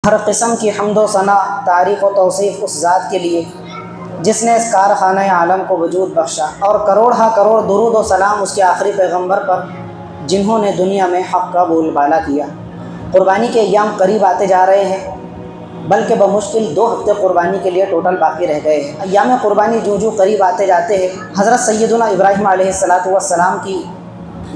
हर किस्म की हम्दो सना तारीफ़ व तौसीफ़ उस ज़ात के लिए जिसने इस कारखाने आलम को वजूद बख्शा, और करोड़ हा करोड़ दुरूद व सलाम उसके आखिरी पैगम्बर पर जिन्होंने दुनिया में हक़ का बोलबाला किया। क़ुरबानी के अय्याम करीब आते जा रहे हैं, बल्कि बमुश्किल 2 हफ़्ते क़ुरबानी के लिए टोटल बाकी रह गए हैं। अय्याम क़ुरबानी जो जो करीब आते जाते हैं, हज़रत सैयदुना इब्राहीम अलैहिस्सलातु वस्सलाम की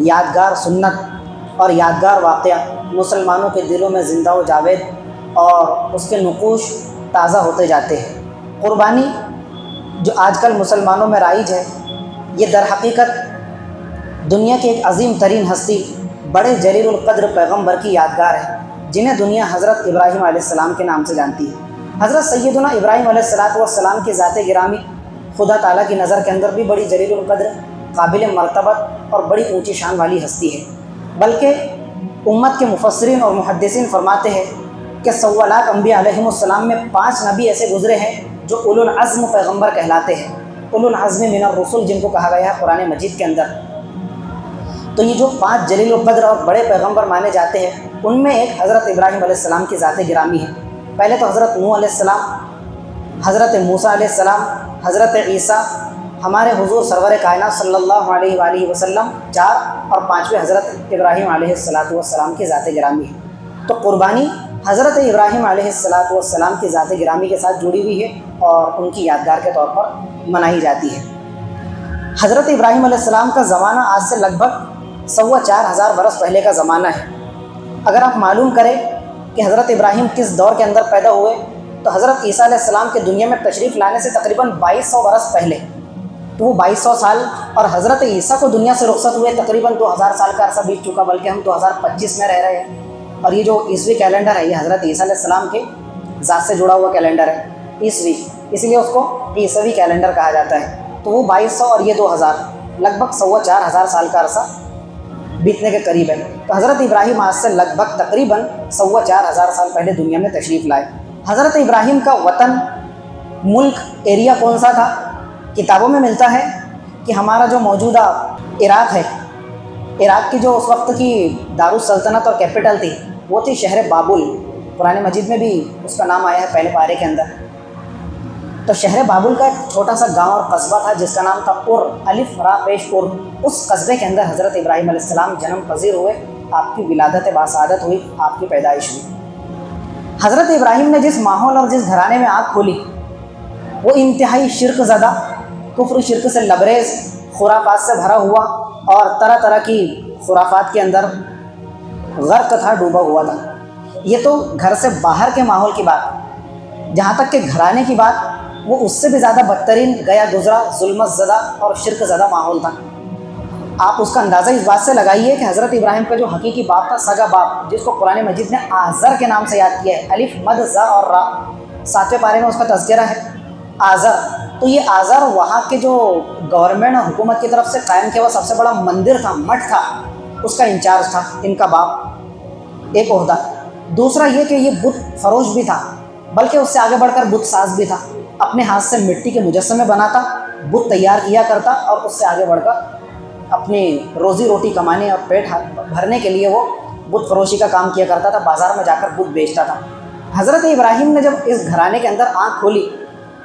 यादगार सुन्नत और यादगार वाक़या मुसलमानों के दिलों में ज़िंदा व जावेद और उसके नक़ूश ताज़ा होते जाते हैं। क़ुरबानी जो आजकल मुसलमानों में राइज है, ये दर हकीकत दुनिया की एक अज़ीम तरीन हस्ती बड़े जलीलुल क़द्र पैगम्बर की यादगार है, जिन्हें दुनिया हज़रत इब्राहीम अलैहिस्सलाम के नाम से जानती है। हज़रत सैयदुना इब्राहीम अलैहिस्सलाम की ज़ात गिरामी खुदा ताला की नज़र के अंदर भी बड़ी जलीलुल क़द्र, काबिल मर्तबत और बड़ी ऊँची शान वाली हस्ती है। बल्कि उम्मत के मुफस्सिरीन और मुहद्दिसीन फरमाते हैं कि 1.25 लाख अंबिया अलैहिमुस्सलाम में 5 नबी ऐसे गुज़रे हैं जो उलुल अज़्म पैगम्बर कहलाते हैं। उलुल अज़्म मिनर रसूल जिनको कहा गया है कुरान मजीद के अंदर। तो ये जो 5 जलीलुल क़द्र और बड़े पैगम्बर माने जाते हैं, उनमें एक हज़रत इब्राहीम अलैहिस्सलाम की ज़ात गिरामी है। पहले तो हज़रत नूह अलैहिस्सलाम, हज़रत मूसा अलैहिस्सलाम, हज़रत ईसा, हमारे हुज़ूर सरवर कायनात सल्लल्लाहु अलैहि वसल्लम 4 और 5वें हज़रत इब्राहीम अलैहिस्सलातु वस्सलाम की ज़ात गिरामी है। तो क़ुरबानी हज़रत इब्राहीम अलैहिस्सलातु वस्सलाम की ज़ात गिरामी के साथ जुड़ी हुई है और उनकी यादगार के तौर पर मनाई जाती है। हज़रत इब्राहीम अलैहिस्सलाम का ज़माना आज से लगभग 4,25,000 बरस पहले का ज़माना है। अगर आप मालूम करें कि हज़रत इब्राहीम किस दौर के अंदर पैदा हुए, तो हज़रत ईसा अलैहिस्सलाम के दुनिया में तशरीफ़ लाने से तकरीबन 2200 बरस पहले, तो वो 2200 साल, और हज़रत ईसा को दुनिया से रुखसत हुए तकरीबन 2000 साल का अरसा बीत चुका, बल्कि हम 2025 में रह रहे हैं। और ये जो ईसवी कैलेंडर है, ये हज़रत ईसा अलैहिस्सलाम के ज़ात से जुड़ा हुआ कैलेंडर है, ईसवी, इसलिए उसको ईसवी कैलेंडर कहा जाता है। तो वो 2200 और ये 2000, लगभग 4,25,000 साल का अरसा बीतने के करीब है। तो हज़रत इब्राहीम आज से लगभग तकरीबन 4,25,000 साल पहले दुनिया में तशरीफ़ लाए। हज़रत इब्राहीम का वतन, मुल्क, एरिया कौन सा था? किताबों में मिलता है कि हमारा जो मौजूदा इराक़ है, इराक़ की जो उस वक्त की दारुस सल्तनत और कैपिटल थी, वो थी शहर बाबुल। कुरान मजीद में भी उसका नाम आया है पहले पारे के अंदर। तो शहर बाबुल का एक छोटा सा गांव और कस्बा था जिसका नाम था उर, अलिफ रा पेश उर। उस कस्बे के अंदर हज़रत इब्राहीम अलैहिस्सलाम जन्म पजीर हुए, आपकी विलादत बासादत हुई, आपकी पैदाइश हुई। हज़रत इब्राहीम ने जिस माहौल और जिस घराने में आँख खोली, वो इंतहाई शिरक ज़दा, कुफ्र शिरक से लबरेज़, खुराफात से भरा हुआ और तरह तरह की खुराफात के अंदर गर्क था, डूबा हुआ था। ये तो घर से बाहर के माहौल की बात। जहाँ तक कि घराने की बात, वो उससे भी ज़्यादा बदतरीन, गया गुजरा, जुल्मत ज़दा और शिरक ज़दा माहौल था। आप उसका अंदाज़ा इस बात से लगाइए कि हज़रत इब्राहीम का जो हकीकी बाप था, सगा बाप, जिसको कुरान मजीद ने आज़र के नाम से याद किया है, अलिफ मद ज़ा और रा, 7वें पारे में उसका तज़किरा है, आज़र। तो ये आज़र वहाँ के जो गवर्नमेंट और हुकूमत की तरफ से कायम किया हुआ सबसे बड़ा मंदिर था, मठ था, उसका इंचार्ज था इनका बाप, एक ओहदा। दूसरा ये कि ये बुत फरोश भी था, बल्कि उससे आगे बढ़कर बुत साज भी था। अपने हाथ से मिट्टी के मुजस्समे बनाता, बुत तैयार किया करता और उससे आगे बढ़कर अपनी रोज़ी रोटी कमाने और पेट भरने के लिए वो बुत फरोशी का काम किया करता था, बाज़ार में जाकर बुत बेचता था। हज़रत इब्राहीम ने जब इस घराने के अंदर आँख खोली,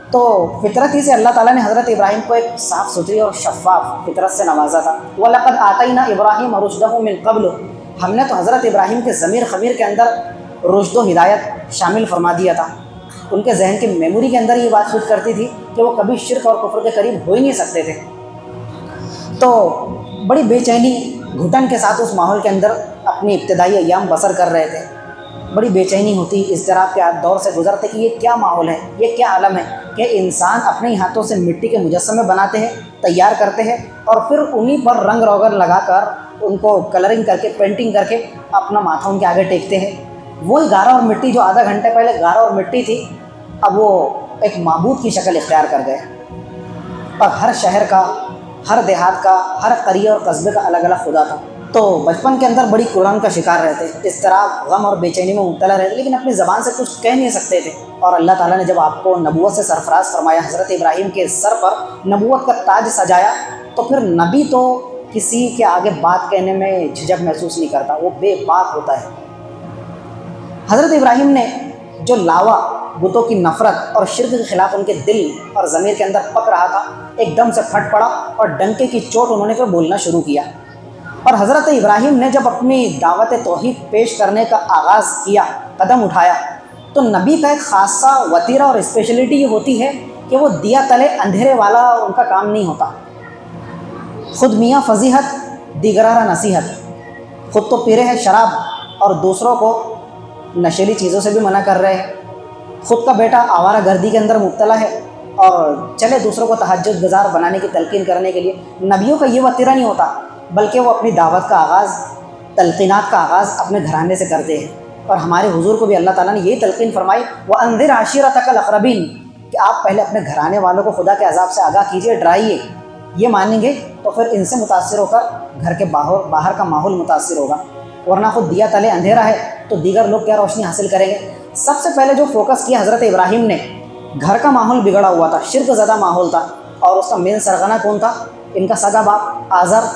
तो फितरत ही से अल्लाह ताला ने हज़रत इब्राहीम को एक साफ़ सुथरी और शफ़ाफ़ फितरत से नवाजा था। वलक़द आतैना इब्राहीम रुश्दहु मिन क़ब्ल, हमने तो हज़रत इब्राहीम के ज़मीर ख़मीर के अंदर रुश्द व हिदायत शामिल फरमा दिया था। उनके जहन की मेमोरी के अंदर ये बात फिट करती थी कि वो कभी शिर्क और कुफ्र के करीब हो ही नहीं सकते थे। तो बड़ी बेचैनी, घुटन के साथ उस माहौल के अंदर अपनी इब्तिदाई अय्याम बसर कर रहे थे। बड़ी बेचैनी होती, इज़्तिराब के दौर से गुजरते कि ये क्या माहौल है, ये क्या आलम है कि इंसान अपने हाथों से मिट्टी के मुजस्समे बनाते हैं, तैयार करते हैं और फिर उन्हीं पर रंग रोगन लगाकर उनको कलरिंग करके, पेंटिंग करके अपना माथा उनके आगे टेकते हैं। वही गारा और मिट्टी जो आधा घंटे पहले गारा और मिट्टी थी, अब वो एक माबूद की शक्ल इख्तियार कर गए। और हर शहर का, हर देहात का, हर करिया और कस्बे का अलग अलग खुदा था। तो बचपन के अंदर बड़ी कुरान का शिकार रहते, इज़्तिराब, गम और बेचैनी में मुब्तला रहते, लेकिन अपनी ज़बान से कुछ कह नहीं सकते थे। और अल्लाह ताला ने जब आपको नबूवत से सरफराज फरमाया, हज़रत इब्राहीम के सर पर नबूवत का ताज सजाया, तो फिर नबी तो किसी के आगे बात कहने में झिझक महसूस नहीं करता, वो बेबाक होता है। हज़रत इब्राहीम ने जो लावा बुतों की नफ़रत और शिर्क के ख़िलाफ़ उनके दिल और ज़मीर के अंदर पक रहा था, एकदम से फट पड़ा और डंके की चोट उन्होंने फिर बोलना शुरू किया। और हज़रत इब्राहीम ने जब अपनी दावत तौहीद पेश करने का आगाज़ किया, कदम उठाया, तो नबी का एक ख़ासा वतीरा और स्पेशलिटी ये होती है कि वो दिया तले अंधेरे वाला उनका काम नहीं होता। ख़ुद मियाँ फजीहत दिगरारा नसीहत, ख़ुद तो पीरे हैं शराब और दूसरों को नशीली चीज़ों से भी मना कर रहे हैं। ख़ुद का बेटा आवारा गर्दी के अंदर मुब्तला है और चले दूसरों को तहज्जुद गुज़ार बनाने की तलकीन करने के लिए। नबियों का ये वतीरा नहीं होता, बल्कि वो अपनी दावत का आगाज़, तलकीनात का आगाज़ अपने घराने से करते हैं। और हमारे हुजूर को भी अल्लाह ताला ने यही तलकीन फरमाई, व अंज़िर आशिरतकल अक़रबीन, कि आप पहले अपने घराने वालों को खुदा के अज़ाब से आगाह कीजिए, डराइए। ये मानेंगे तो फिर इनसे मुतासिर होकर घर के बाहर का माहौल मुतासिर होगा, वरना खुद दिया तले अंधेरा है तो दीगर लोग क्या रोशनी हासिल करेंगे। सबसे पहले जो फोकस किया हज़रत इब्राहीम ने, घर का माहौल बिगड़ा हुआ था, शिर्क ज़दा माहौल था, और उसका मेन सरगना कौन था? इनका सगा बाप आज़र,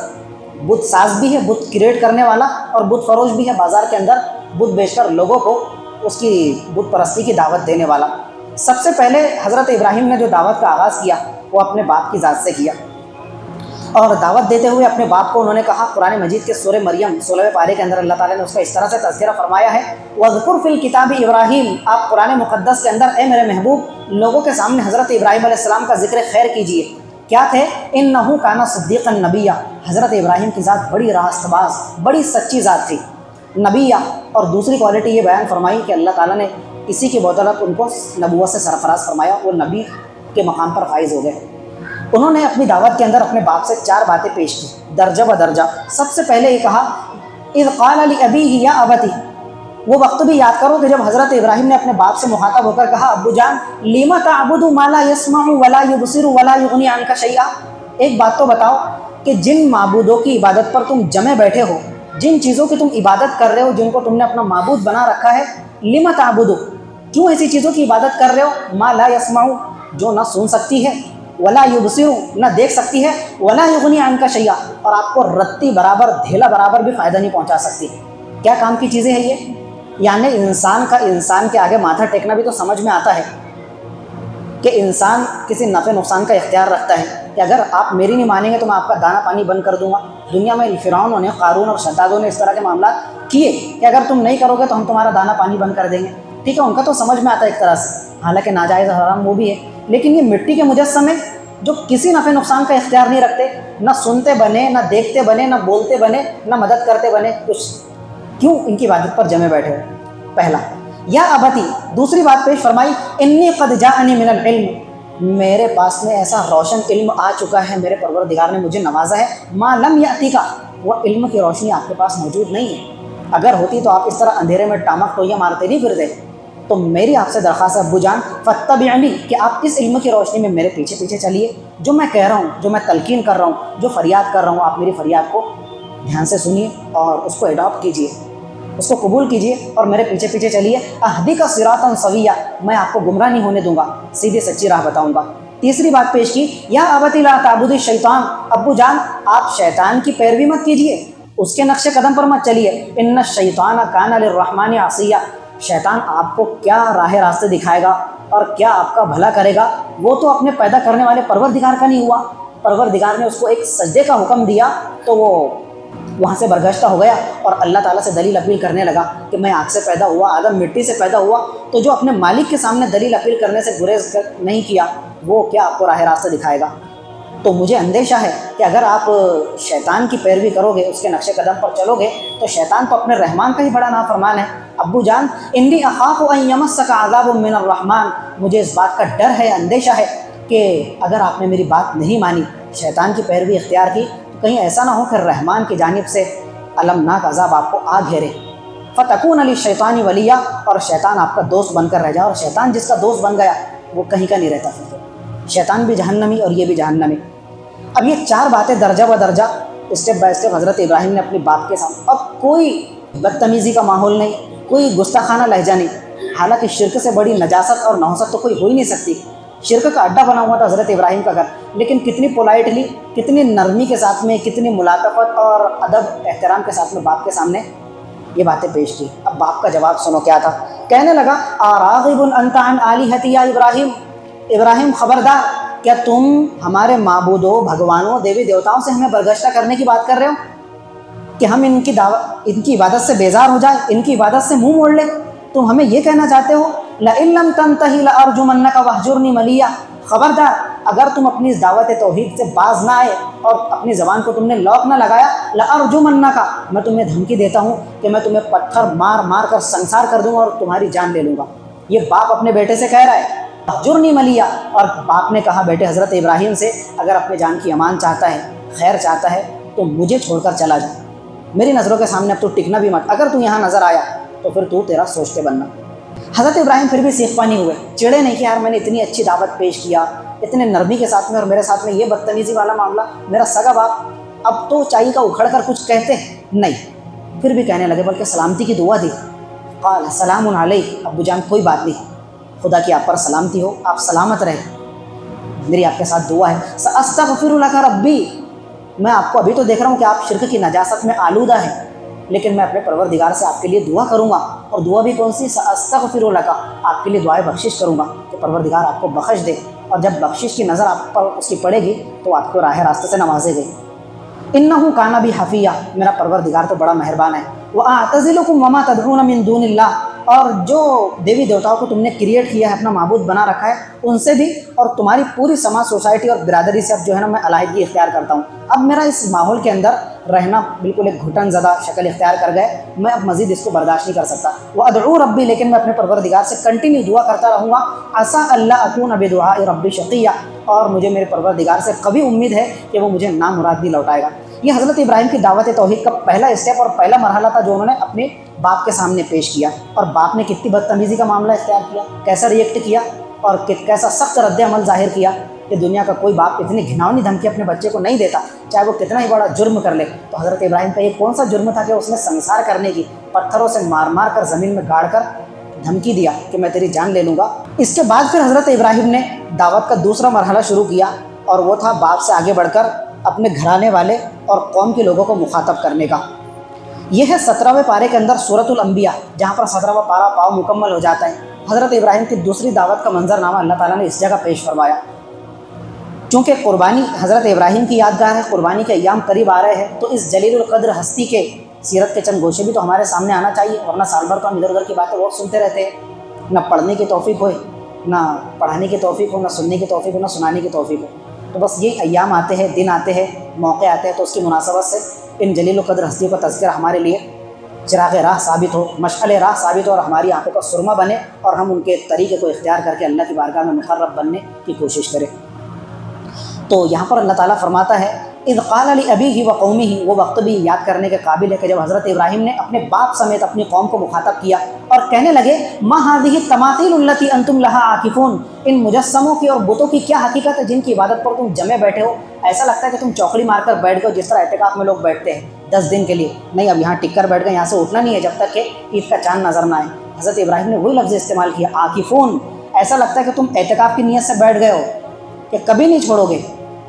बुत साज भी है, बुत क्रिएट करने वाला, और बुत फरोश भी है, बाज़ार के अंदर बुत बेचकर लोगों को उसकी बुत परस्ती की दावत देने वाला। सबसे पहले हज़रत इब्राहीम ने जो दावत का आगाज़ किया वो अपने बाप की ज़ात से किया, और दावत देते हुए अपने बाप को उन्होंने कहा, कुरान मजीद के सूरह मरियम 16वें पारे के अंदर अल्लाह ताला ने उसका इस तरह से तज़किरा फरमाया है, वज़कुर फ़िल किताबी इब्राहीम, आप कुरान मुक़द्दस के अंदर ए मेरे महबूब लोगों के सामने हज़रत इब्राहीम अलैहिस्सलाम का ज़िक्र खैर कीजिए। क्या थे? इन्नहु काना सिद्दीक़न नबिय्या, हज़रत इब्राहीम की ज़ात बड़ी रास्तबाज, बड़ी सच्ची ज़ात थी, नबिय्या। और दूसरी क्वालिटी ये बयान फरमाई कि अल्लाह ताला ने इसी की बदौलत उनको नबूवत से सरफराज फरमाया, वो नबी के मकाम पर फाइज हो गए। उन्होंने अपनी दावत के अंदर अपने बाप से 4 बातें पेश की, दर्जा ब दर्जा। सबसे पहले ये कहा, इज़ क़ाल लि अबीही या अबती, वो वक्त भी याद करो कि जब हज़रत इब्राहीम ने अपने बाप से मुखातब होकर कहा, अब्बू जान, लिमा तअबुदु मा ला यस्मउ वला युबसिरु वला युग़नी अन्का शैआ, एक बात तो बताओ कि जिन माबूदों की इबादत पर तुम जमे बैठे हो, जिन चीज़ों की तुम इबादत कर रहे हो, जिनको तुमने अपना माबूद बना रखा है, लिमा तअबुदु, क्यों ऐसी चीज़ों की इबादत कर रहे हो? मा ला यस्मउ, जो ना सुन सकती है, वला युबसिरु, ना देख सकती है, वला युग़नी अन्का शैआ, और आपको रत्ती बराबर, धेला बराबर भी फ़ायदा नहीं पहुँचा सकती। क्या काम की चीज़ें हैं ये? यानी इंसान के आगे माथा टेकना भी तो समझ में आता है कि इंसान किसी नफ़े नुकसान का इख्तियार रखता है कि अगर आप मेरी नहीं मानेंगे तो मैं आपका दाना पानी बंद कर दूंगा। दुनिया में फ़िरौन ने, क़ारून और शद्दादों ने इस तरह के मामला किए कि अगर तुम नहीं करोगे तो हम तुम्हारा दाना पानी बंद कर देंगे। ठीक है, उनका तो समझ में आता है एक तरह से, हालांकि नाजायज़ हराम वो भी है, लेकिन ये मिट्टी के मुजस्सम है जो किसी नफ़े नुकसान का इख्तियार नहीं रखते, ना सुनते बने, ना देखते बने, ना बोलते बने, ना मदद करते बने, कुछ। क्यों इनकी इबादत पर जमे बैठे हो? पहला। या अबती, दूसरी बात पेश फरमाई, इन्नी क़द जाअनी मिनल इल्म, मेरे पास में ऐसा रोशन इल्म आ चुका है, मेरे परवरदिगार ने मुझे नवाजा है, मा लम यातिका, वह इल्म की रोशनी आपके पास मौजूद नहीं है। अगर होती तो आप इस तरह अंधेरे में टामक टोइयाँ मारते नहीं फिरते। तो मेरी आपसे दरख्वास्त है अब्बू जान, फत्तबिअनी, कि आप इस इल्म की रोशनी में मेरे पीछे पीछे चलिए। जो मैं कह रहा हूँ, जो मैं तलकीन कर रहा हूँ, जो फरियाद कर रहा हूँ, आप मेरी फरियाद को ध्यान से सुनिए और उसको एडॉप्ट कीजिए, उसको कबूल कीजिए और मेरे पीछे पीछे चलिए। अहदी का सिरातन सविया, मैं आपको गुमराह नहीं होने दूंगा, सीधी सच्ची राह बताऊंगा। तीसरी बात पेश की, या अबती ला ताबुदी शैतान, अब्बू जान आप शैतान की पैरवी मत कीजिए, उसके नक्शे कदम पर मत चलिए। इन्ना शैतान काना लिर्रहमानी आसिया, शैतान आपको क्या राह रास्ते दिखाएगा और क्या आपका भला करेगा, वो तो अपने पैदा करने वाले परवरदिगार का नहीं हुआ। परवरदिगार ने उसको एक सजदे का हुक्म दिया तो वो वहाँ से बरगश्ता हो गया और अल्लाह ताला से दलील अपील करने लगा कि मैं आग से पैदा हुआ, आदम मिट्टी से पैदा हुआ। तो जो अपने मालिक के सामने दलील अपील करने से गुरेज नहीं किया, वो क्या आपको राह रास्ते दिखाएगा। तो मुझे अंदेशा है कि अगर आप शैतान की पैरवी करोगे, उसके नक्शे कदम पर चलोगे, तो शैतान तो अपने रहमान का ही बड़ा नाफरमान है। अब्बू जान, इन्नी अखाफ़ु अन यमस्सका अज़ाबुम मिनर रहमान, मुझे इस बात का डर है, अंदेशा है कि अगर आपने मेरी बात नहीं मानी, शैतान की पैरवी इख्तियार की, कहीं ऐसा ना हो कि रहमान की जानिब से अलमनाक अज़ाब आपको आ घेरे। फ़तकून अली शैतानी वलिया, और शैतान आपका दोस्त बनकर रह जाए। और शैतान जिसका दोस्त बन गया वो कहीं का नहीं रहता, फिर शैतान भी जहन्नमी और ये भी जहन्नमी। अब ये 4 बातें दर्जा ब दर्जा स्टेप बाय स्टेप हज़रत इब्राहीम ने अपनी बाप के सामने, और कोई बदतमीज़ी का माहौल नहीं, कोई गुस्ताखाना लहजा नहीं। हालांकि शिरक से बड़ी नजासत और नौसत तो कोई हो ही नहीं सकती। शिरक का अड्डा बना हुआ था हज़रत इब्राहीम का घर, लेकिन कितनी पोलाइटली, कितनी नरमी के साथ में, कितनी मुलातफ़त और अदब एहतराम के साथ में बाप के सामने ये बातें पेश की। अब बाप का जवाब सुनो क्या था। कहने लगा आरागिबुन अंता अन आलिहती या इब्राहिम, इब्राहिम खबरदार, क्या तुम हमारे माबूदों, भगवानों, देवी देवताओं से हमें बरगश्ता करने की बात कर रहे हो कि हम इनकी इबादत से बेजार हो जाए, इनकी इबादत से मुंह मोड़ ले? तुम हमें ये कहना चाहते हो लइल्लम तंतही लअरजुमन्नका वहजुरनी मलिया, खबरदार अगर तुम अपनी इस दावत तौहीद से बाज ना आए और अपनी ज़बान को तुमने लॉक ना लगाया, लअरजुमन्नका, मैं तुम्हें धमकी देता हूँ कि मैं तुम्हें पत्थर मार मार कर संसार कर दूँगा और तुम्हारी जान ले लूँगा। ये बाप अपने बेटे से कह रहा है वहजुरनी मलिया, और बाप ने कहा बेटे हज़रत इब्राहिम से अगर अपने जान की अमान चाहता है, खैर चाहता है, तो मुझे छोड़कर चला जा, मेरी नज़रों के सामने अब तो टिकना भी मत, अगर तू यहाँ नज़र आया तो फिर तू तेरा सोचते बनना। हज़रत इब्राहिम फिर भी सीख पानी हुए, चिड़े नहीं कि यार मैंने इतनी अच्छी दावत पेश किया, इतने नरमी के साथ में, और मेरे साथ में ये बदतमीज़ी वाला मामला, मेरा सगा बाप अब तो चाहिए का उखड़ कर कुछ कहते नहीं। फिर भी कहने लगे, बल्कि सलामती की दुआ दी। क़ाल सलामुन अलैक, अब्बू जान कोई बात नहीं, खुदा की आप पर सलामती हो, आप सलामत रहे, मेरी आपके साथ दुआ है। अस्तग़फिरु लका रब्बी, मैं आपको अभी तो देख रहा हूँ कि आप शिर्क की नजासत में आलूदा हैं, लेकिन मैं अपने परवरदिगार से आपके लिए दुआ करूँगा, और दुआ भी कौन सी? अस्तग़फिरु लका, आपके लिए दुआए बख्शिश करूँगा कि परवरदिगार आपको बख्श दे, और जब बख्शिश की नज़र आप पर उसकी पड़ेगी तो आपको राह रास्ते से नवाजेगी। इन्नहु काना भी हफ़िया, मेरा परवरदिगार तो बड़ा मेहरबान है। व अअतज़िलुकुम वमा तदऊन मिन दूनिल्लाह, और जो देवी देवताओं को तुमने क्रिएट किया है, अपना माबूद बना रखा है, उनसे भी और तुम्हारी पूरी समाज, सोसाइटी और बिरादरी से अब जो है ना मैं अलहदगी इख्तियार करता हूँ। अब मेरा इस माहौल के अंदर रहना बिल्कुल एक घुटन ज़दा शक्ल इख्तियार कर गए, मैं अब मज़ीद इसको बर्दाश्त नहीं कर सकता। वह अदऊ रब्बी, लेकिन मैं अपने परवरदिगार से कंटिन्यू दुआ करता रहूँगा। असा अल्लाह अकून बिदुआ रब्बी शक़िया, और मुझे मेरे परवरदिगार से कभी उम्मीद है कि वो मुझे नामुराद भी लौटाएगा। ये हज़रत इब्राहिम की दावत तौहीद का पहला स्टेप और पहला मरहला था जो उन्होंने अपने बाप के सामने पेश किया, और बाप ने कितनी बदतमीज़ी का मामला इख्तियार किया, कैसा रिएक्ट किया और कैसा सख्त रद्द अमल ज़ाहिर किया कि दुनिया का कोई बाप इतनी घिनौनी धमकी अपने बच्चे को नहीं देता, चाहे वो कितना ही बड़ा जुर्म कर ले। तो हज़रत इब्राहिम का ये कौन सा जुर्म था कि उसने संसार करने की, पत्थरों से मार मार कर ज़मीन में गाड़ कर धमकी दिया कि मैं तेरी जान ले लूँगा। इसके बाद फिर हज़रत इब्राहिम ने दावत का दूसरा मरहला शुरू किया, और वो था बाप से आगे बढ़कर अपने घराने वाले और कौम के लोगों को मुखातब करने का। यह है 17वें पारे के अंदर सूरतुल अंबिया, जहाँ पर 17वां पारा पाव मुकम्मल हो जाता है। हज़रत इब्राहिम की दूसरी दावत का मंजरनामा अल्लाह ताला ने इस जगह पेश फरमाया। चूँकि कुर्बानी हज़रत इब्राहिम की यादगार है, कुर्बानी के अय्याम करीब आ रहे हैं, तो इस जलीलुल क़द्र हस्ती के सीरत के चंद गोशे भी तो हमारे सामने आना चाहिए, वरना साल भर तो हम इधर उधर की बातें बहुत सुनते रहते हैं, ना पढ़ने की तौफीक हो, ना पढ़ाने की तौफीक हो, ना सुनने की तौफीक हो, ना सुनाने की तौफीक हो। तो बस ये अय्याम आते हैं, दिन आते हैं, मौके आते हैं, तो उसकी मुनासबत से इन जलील क़द्र हस्तियों का तज़किरा हमारे लिए चिराग़ राह साबित हो, मशअल राह साबित हो, और हमारी आंखों का सुरमा बने, और हम उनके तरीक़े को इख्तियार करके अल्लाह की बारगाह में मुक़र्रब बनने की कोशिश करें। तो यहाँ पर अल्लाह ताला फरमाता है इज़ क़ाल लि अबीही व क़ौमिही, वो वक्त भी याद करने के काबिल है कि जब हज़रत इब्राहिम ने अपने बाप समेत अपनी कौम को मुखातब किया और कहने लगे मा हाज़िही तमासील उल्लती अंतुम लहा आकिफ़ून, इन मुजस्समों की और बुतों की क्या हकीकत है जिनकी इबादत पर तुम जमे बैठे हो। ऐसा लगता है कि तुम चौकड़ी मारकर बैठ गए, जिस तरह एहतिकाफ़ में लोग बैठते हैं 10 दिन के लिए। नहीं, अब यहाँ टिक कर बैठ गए, यहाँ से उठना नहीं है जब तक कि ईद का चाँद नज़र ना आए। हज़रत इब्राहिम ने वही लफ्ज़ इस्तेमाल किया, आकिफ़ून, ऐसा लगता है कि तुम एहतिकाफ़ की नीयत से बैठ गए हो कि कभी नहीं छोड़ोगे।